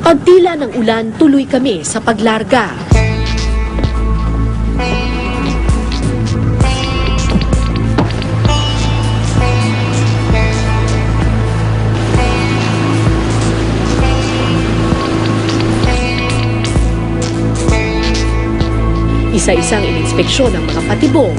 Pagtila ng ulan, tuloy kami sa paglarga. Isa-isang ininspeksyon ng mga patibong.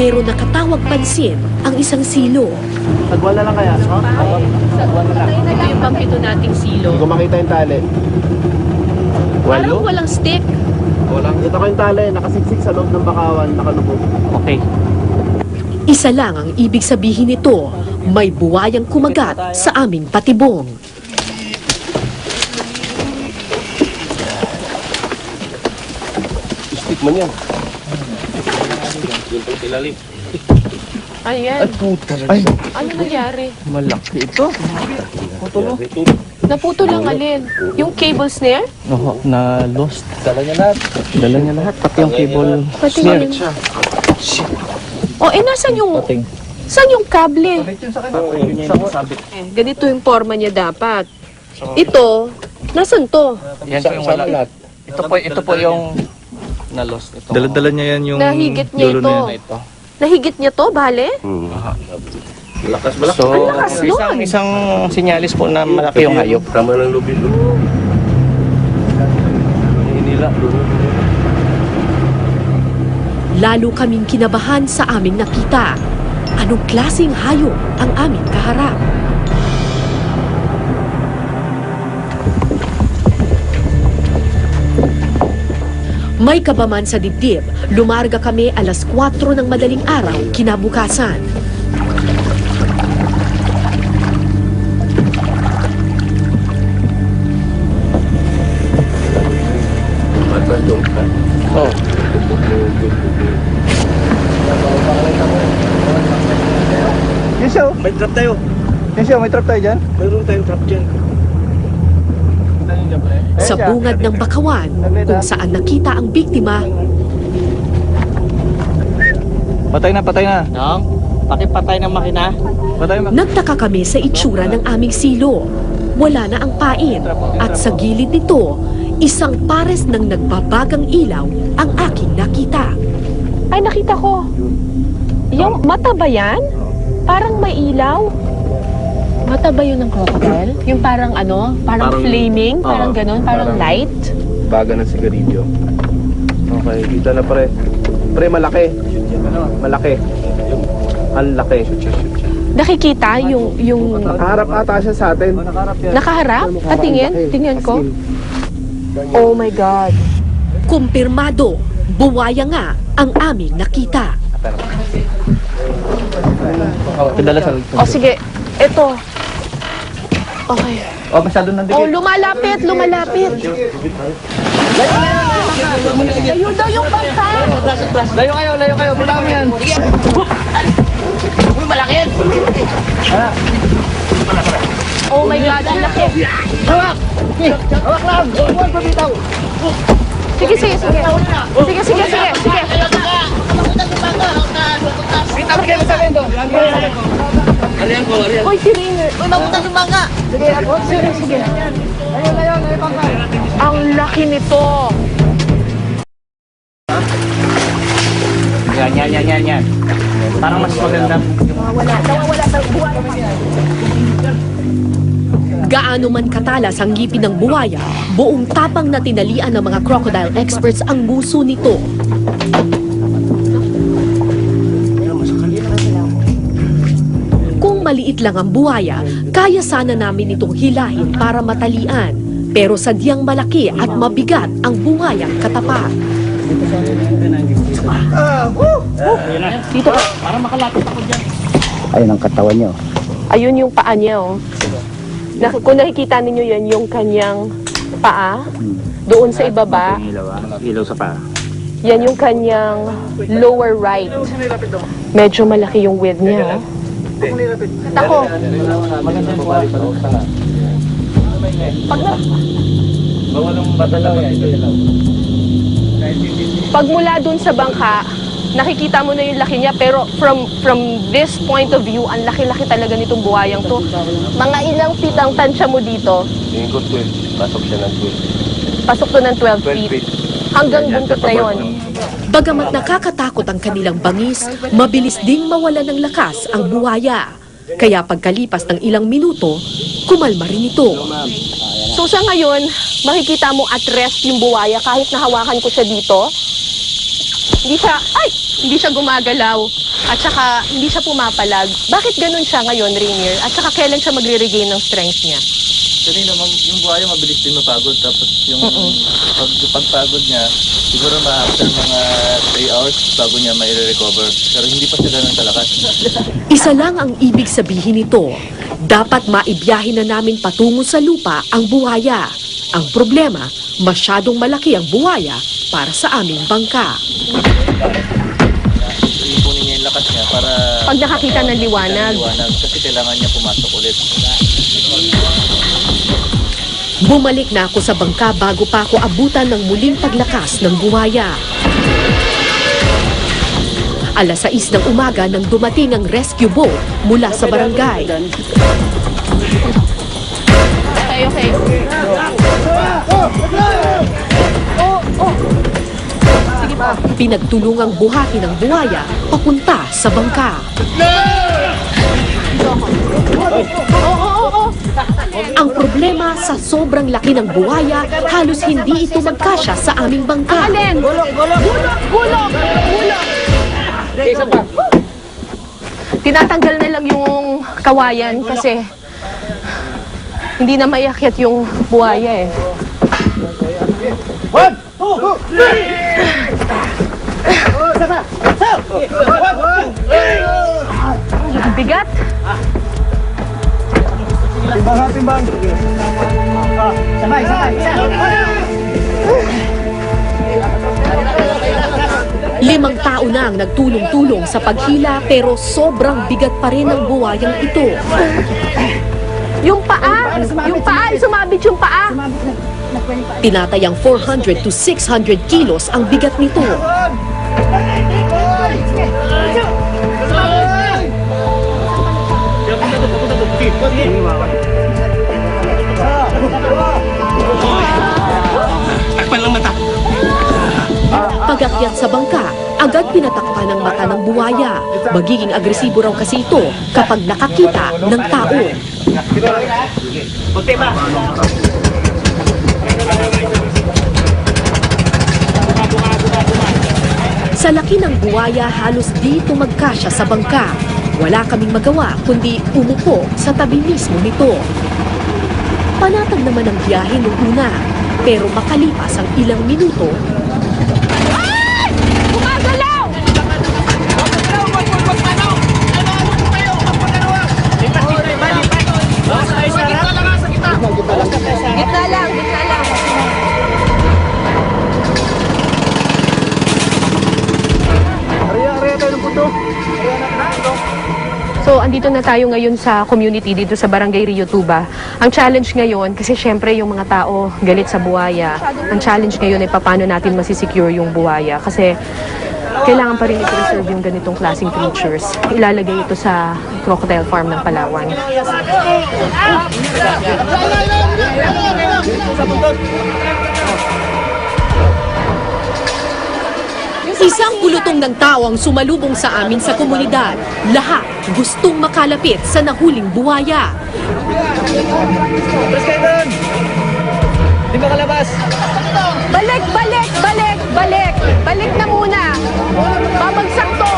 Pero nakatawag pansin ang isang silo. Sagwan na lang kaya? Sagwan na lang. Ito yung pampito nating silo. Hindi ko makita yung tali. Parang walang stick. Walang. Ito ko yung tali. Nakasiksik sa loob ng bakawan. Nakalubog. Okay. Isa lang ang ibig sabihin nito. May buwayang kumagat sa aming patibong. Stick man yan. Yung pang ilalim. Ayan. Puta. Ay, Ano nangyari? malaki ito. Putulo. Naputo lang alin. Yung cable snare? Oo, na lost. Dala niya lahat. Dala niya lahat. Pati yung cable Pati snare. yun. O, nasan yung... Pating. Saan yung kable? Sabit. Ganito yung forma niya dapat. Ito, nasan to? Yan po yung wala. Ito po yung na-lost. Ito. Dala-dala niya yan yung Nahigit niya dulo ito. na yan. Ito. Nahigit niya to, bale? Malakas, malakas. So, Ang lakas nun. isang sinyalis po na malaki yung hayop. Tama ng lubid. Hinila. Lalo kaming kinabahan sa aming nakita. Anong klaseng hayop ang aming kaharap? May kabaman sa dibdib, lumarga kami alas 4 ng madaling araw kinabukasan. Oh. Yes, oh. May trap tayo. Yes, oh. May trap tayo dyan. Mayroon tayong trap dyan. Sa bungad ng bakawan, kung saan nakita ang biktima, Patay na, patay na. Nong, pakipatay ng makina. Patay na. nagtaka kami sa itsura ng aming silo. Wala na ang pain at sa gilid nito, isang pares ng nagbabagang ilaw ang aking nakita. Ay, nakita ko. Yung mata ba yan? Parang may ilaw. Mata ba yun ng crocodile? Yung parang ano? Parang flaming? Parang ganun? Parang light? Baga ng sigarilyo. Okay, kita na pre. Pre, malaki. Malaki. Ang laki. Nakikita yung Nakaharap ata siya sa atin. nakaharap? Patingin? Tingnan ko. Oh my God. Kumpirmado, buwaya nga ang aming nakita. Kadala sa O sige, eto. Okay. Oh, masyado nandikit. Oh, lumalapit, lumalapit. Ayun daw yung bangka. Layo kayo. Punta kami yan. Oh my God, ang laki. Hawak lang. Huwag pabitaw. Sige. Sige. Bitaw kayo sa akin to. Hoy, si Rainer. Sige. Layo, pangka. Ang laki nito. Yan. Parang mas maganda. Nawawala sa buwan. Gaano man katalas ang ngipin ng buwaya, buong tapang na tinalian ng mga crocodile experts ang nguso nito. Kung maliit lang ang buwaya, kaya sana namin itong hilahin para matalian. Pero sadyang malaki at mabigat ang buwayang katapat. Dito ka. Para makalapit ako dyan. Ayun ang katawan niyo. Ayun yung paa niya, oh. Kung nakikita ninyo yan, yung kanyang paa, doon sa ibaba, Ilaw sa paa. yan yung kanyang lower right. Medyo malaki yung width niya, oh. Ako. Maganda po balik pa sana. Pag na... Bawal ang batalaw yan. Pag mula dun sa bangka, nakikita mo na yung laki niya, pero from this point of view, ang laki-laki talaga nitong buhayang to. Mga ilang feet ang tansya mo dito? Tingin ko 12. Pasok siya ng 12. Pasok to ng 12 feet. Hanggang buntot na yon. Bagamat nakakatakot ang kanilang bangis, mabilis ding mawala ng lakas ang buhaya. Kaya pagkalipas ng ilang minuto, kumalma rin ito. So sa ngayon, makikita mo at rest yung buhaya kahit nahawakan ko siya dito. Hindi siya gumagalaw. At saka hindi siya pumapalag. Bakit ganun siya ngayon, Rainier? At saka kailan siya magre-regain ng strength niya? Kasi naman, yung buhaya mabilis din mapagod. Tapos yung pagpagod niya, siguro after mga 3 hours bago niya mai-recover. Pero hindi pa siya ganun kalakas. Isa lang ang ibig sabihin nito. Dapat maibiyahin na namin patungo sa lupa ang buhaya. Ang problema, masyadong malaki ang buhaya para sa aming bangka. Ipunin niya yung lakas niya para... Pag nakakita ng liwanag. Kasi kailangan niya pumasok ulit. Bumalik na ako sa bangka bago pa ako abutan ng muling paglakas ng buhaya. Alas 6 ng umaga nang dumating ang rescue boat mula sa barangay. Okay. Sige pa. Pinagtulungang buhatin ang buhaya papunta sa bangka. Ang problema sa sobrang laki ng buhaya, halos hindi ito magkasya sa aming bangka. Alin? Gulok! Tinatanggal na lang yung kawayan kasi hindi na maiakyat yung buhaya eh. Ang bigat. Timbang. Sabay. Limang tao na ang nagtulong-tulong sa paghila pero sobrang bigat pa rin ang buhayang ito. Yung paa, sumabit yung paa. Tinatayang 400 to 600 kilos ang bigat nito. Pag-akyat sa bangka, agad pinatakpan ng mata ng buhaya. Magiging agresibo raw kasi ito kapag nakakita ng tao. Sa laki ng buhaya, halos dito magkasya sa bangka. Wala kaming magawa kundi umupo sa tabi mismo nito. Panatag naman ang biyahe nung una, pero makalipas ang ilang minuto, Gumagalaw! Gitna lang. Ariya tayo ng puto. So, andito na tayo ngayon sa community dito sa Barangay Rio Tuba. Ang challenge ngayon, kasi syempre yung mga tao galit sa buhaya, ang challenge ngayon ay paano natin masisecure yung buhaya. Kasi kailangan pa rin i-preserve yung ganitong klaseng creatures. Ilalagay ito sa crocodile farm ng Palawan. isang bulutong ng tao ang sumalubong sa amin sa komunidad. Lahat gustong makalapit sa nahuling buhaya. Press kayo doon. Di ba kalabas? Balik na muna. Babagsak to.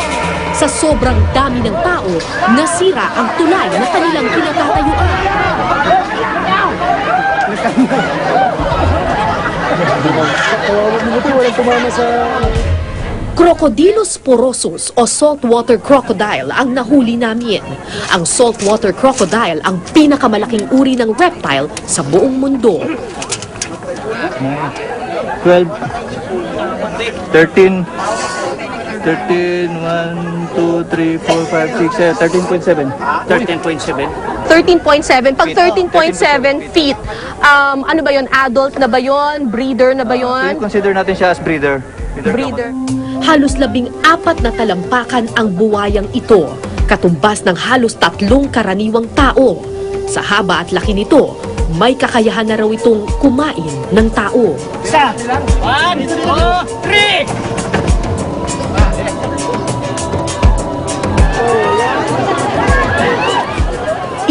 Sa sobrang dami ng tao, nasira ang tulay na kanilang kinatatayuan. Walang tumama sa... Crocodilus porosus o saltwater crocodile ang nahuli namin. Ang saltwater crocodile ang pinakamalaking uri ng reptile sa buong mundo. 12, 13, 1, 2, 3, 4, 5, 6, 7, 13.7. 13.7. Pag 13.7 feet, ano ba yon? Adult na ba yon? Breeder na ba yon? Consider natin siya as breeder. breeder. Halos 14 na talampakan ang buwayang ito, katumbas ng halos 3 karaniwang tao. Sa haba at laki nito, may kakayahan na raw itong kumain ng tao. Isa. 1, 2, 3.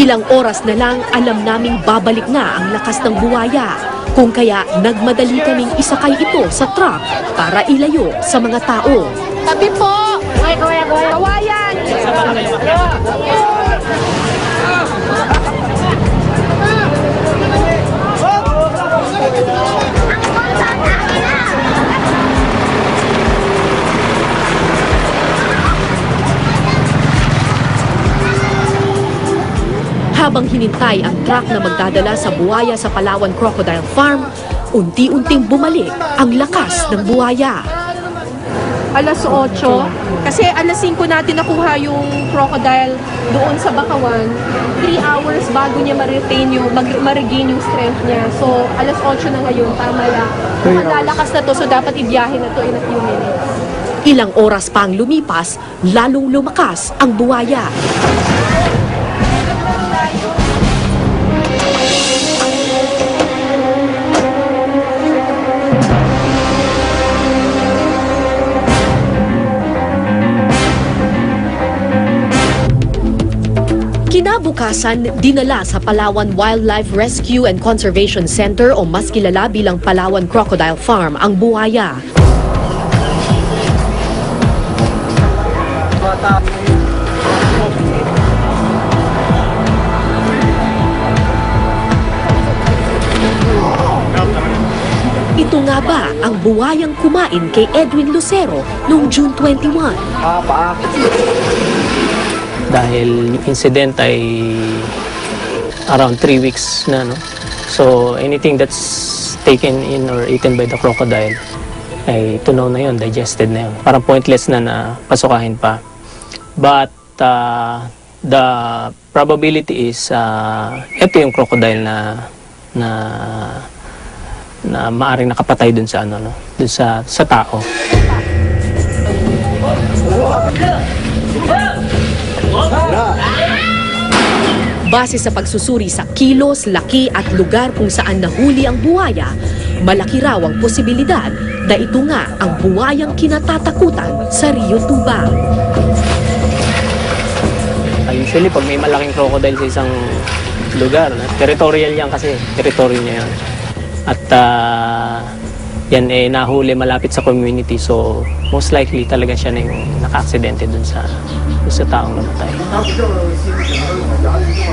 Ilang oras na lang alam naming babalik na ang lakas ng buwaya. Kung kaya nagmadali kaming isakay ito sa truck para ilayo sa mga tao. Tabi po! Kawayan! Habang hinintay ang truck na magdadala sa buwaya sa Palawan Crocodile Farm, unti-unting bumalik ang lakas ng buwaya. Alas 8, kasi alas 5 natin nakuha yung crocodile doon sa Bakawan. 3 hours bago niya ma-retain yung, ma-regain yung strength niya. So, alas 8 na ngayon, tama lang. Malalakas na to, so dapat ibiyahin na to in a few minutes. Ilang oras pa ang lumipas, lalong lumakas ang buwaya. Kinabukasan, dinala sa Palawan Wildlife Rescue and Conservation Center o mas kilala bilang Palawan Crocodile Farm ang buwaya. Ito nga ba ang buwayang kumain kay Edwin Lucero noong June 21? Dahil yung incident ay around 3 weeks na, no? So anything that's taken in or eaten by the crocodile ay tunaw na yun, digested na yun. Parang pointless na pasukahin pa. But the probability is ito yung crocodile na maaring nakapatay dun sa ano, no? Dun sa tao. Base sa pagsusuri sa kilos, laki at lugar kung saan nahuli ang buwaya, malaki raw ang posibilidad na ito nga ang buwayang kinatatakutan sa Rio Tuba. Usually pag may malaking crocodile sa isang lugar, territorial yan kasi, territory niya yan. At yan nahuli malapit sa community, so most likely talaga siya na yung naka-aksidente dun sa taong namatay.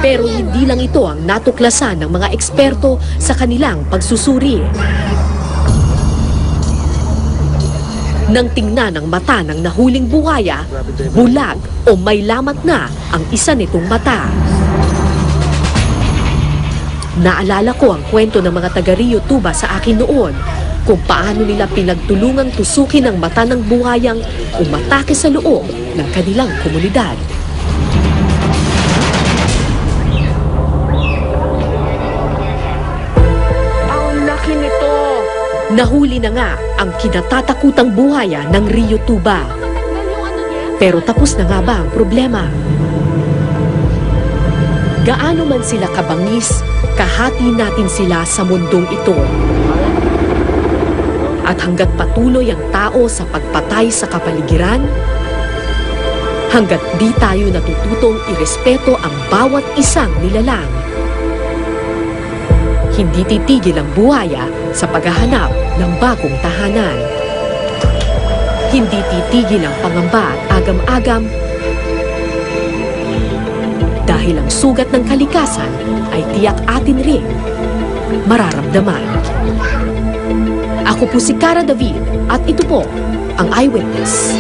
Pero hindi lang ito ang natuklasan ng mga eksperto sa kanilang pagsusuri. Nang tingnan ang mata ng nahuling buwaya, bulag o may lamat na ang isa nitong mata. Naalala ko ang kwento ng mga taga Rio Tuba sa akin noon kung paano nila pinagtulungang tusukin ang mata ng buhayang umatake sa loob ng kanilang komunidad. Ang laki nito! Nahuli na nga ang kinatatakutang buhaya ng Rio Tuba. Pero tapos na nga ba ang problema? Gaano man sila kabangis, kahati natin sila sa mundong ito. At hanggat patuloy ang tao sa pagpatay sa kapaligiran, hanggat di tayo natututong irespeto ang bawat isang nilalang, hindi titigil ang buhaya sa paghahanap ng bagong tahanan. Hindi titigil ang pangamba at agam-agam dahil ang sugat ng kalikasan ay tiyak atin rin mararamdaman. Ako po si Cara David at ito po ang Eyewitness.